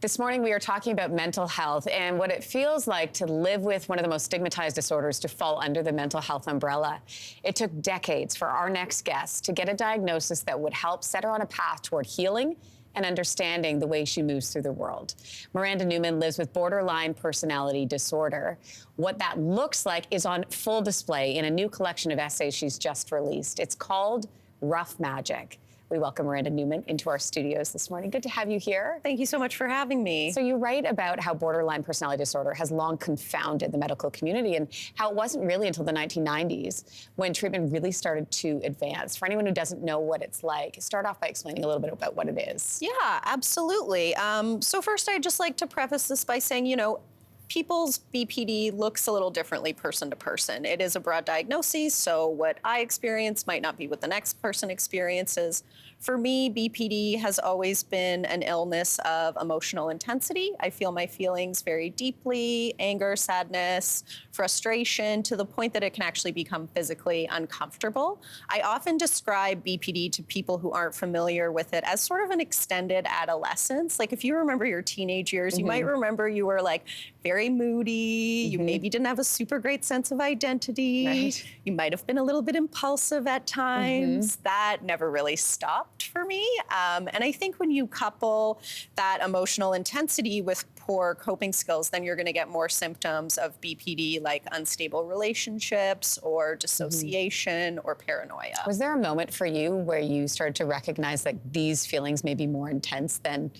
This morning, we are talking about mental health and what it feels like to live with one of the most stigmatized disorders to fall under the mental health umbrella. It took decades for our next guest to get a diagnosis that would help set her on a path toward healing and understanding the way she moves through the world. Miranda Newman lives with borderline personality disorder. What that looks like is on full display in a new collection of essays she's just released. It's called Rough Magic. We welcome Miranda Newman into our studios this morning. Good to have you here. Thank you so much for having me. So you write about how borderline personality disorder has long confounded the medical community and how it wasn't really until the 1990s when treatment really started to advance. For anyone who doesn't know what it's like, start off by explaining a little bit about what it is. Yeah, absolutely. So first, I'd just like to preface this by saying, people's BPD looks a little differently person to person. It is a broad diagnosis, so what I experience might not be what the next person experiences. For me, BPD has always been an illness of emotional intensity. I feel my feelings very deeply, anger, sadness, frustration, to the point that it can actually become physically uncomfortable. I often describe BPD to people who aren't familiar with it as sort of an extended adolescence. Like if you remember your teenage years, you might remember you were like very moody, you maybe didn't have a super great sense of identity, you might have been a little bit impulsive at times. That never really stopped for me. And I think when you couple that emotional intensity with poor coping skills, then you're gonna get more symptoms of BPD like unstable relationships or dissociation or paranoia. Was there a moment for you where you started to recognize that these feelings may be more intense than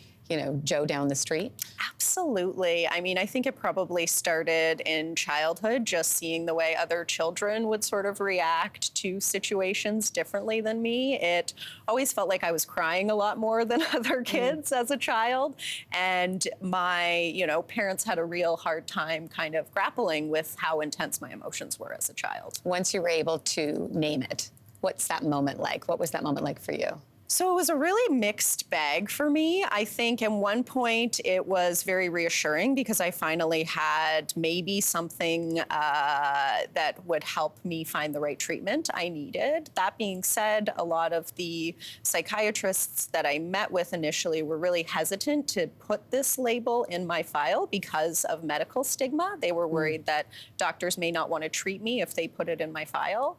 Joe down the street? Absolutely. I mean, I think it probably started in childhood, just seeing the way other children would sort of react to situations differently than me. It always felt like I was crying a lot more than other kids as a child. And my, parents had a real hard time kind of grappling with how intense my emotions were as a child. Once you were able to name it, what's that moment like? What was that moment like for you? So it was a really mixed bag for me. I think at one point it was very reassuring because I finally had maybe something that would help me find the right treatment I needed. That being said, a lot of the psychiatrists that I met with initially were really hesitant to put this label in my file because of medical stigma. They were worried that doctors may not want to treat me if they put it in my file.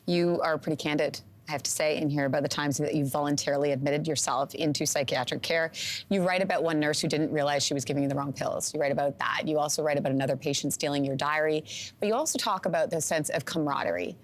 You are pretty candid, I have to say, in here about the times that you voluntarily admitted yourself into psychiatric care. You write about one nurse who didn't realize she was giving you the wrong pills. You write about that. You also write about another patient stealing your diary. But you also talk about the sense of camaraderie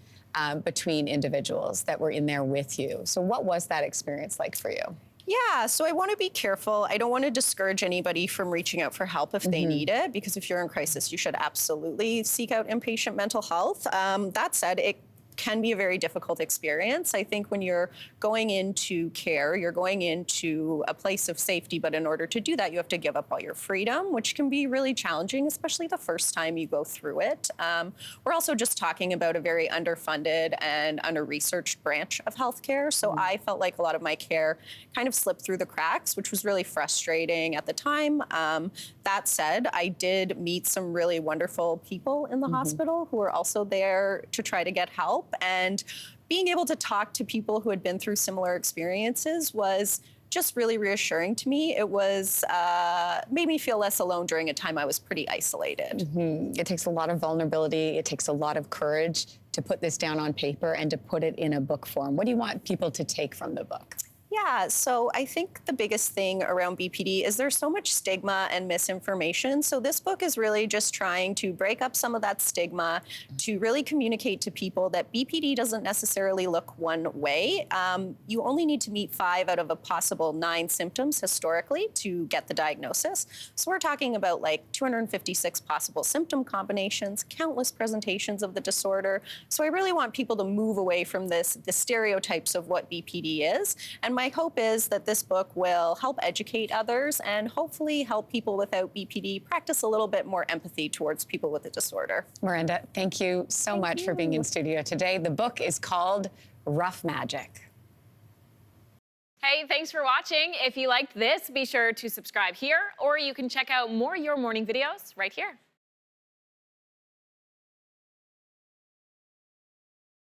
between individuals that were in there with you. So what was that experience like for you? Yeah, so I want to be careful. I don't want to discourage anybody from reaching out for help if they need it, because if you're in crisis, you should absolutely seek out inpatient mental health. That said, it can be a very difficult experience. I think when you're going into care, you're going into a place of safety, but in order to do that, you have to give up all your freedom, which can be really challenging, especially the first time you go through it. We're also just talking about a very underfunded and under-researched branch of healthcare, so I felt like a lot of my care kind of slipped through the cracks, which was really frustrating at the time. That said, I did meet some really wonderful people in the hospital who were also there to try to get help. And being able to talk to people who had been through similar experiences was just really reassuring to me. It was made me feel less alone during a time I was pretty isolated. It takes a lot of vulnerability. It takes a lot of courage to put this down on paper and to put it in a book form. What do you want people to take from the book? Yeah, so I think the biggest thing around BPD is there's so much stigma and misinformation. So this book is really just trying to break up some of that stigma, to really communicate to people that BPD doesn't necessarily look one way. You only need to meet 5 out of a possible 9 symptoms historically to get the diagnosis. So we're talking about like 256 possible symptom combinations, countless presentations of the disorder. So I really want people to move away from the stereotypes of what BPD is. And my hope is that this book will help educate others and hopefully help people without BPD practice a little bit more empathy towards people with the disorder. Miranda, thank you so much for being in studio today. The book is called Rough Magic. Hey, thanks for watching. If you liked this, be sure to subscribe here, or you can check out more Your Morning videos right here.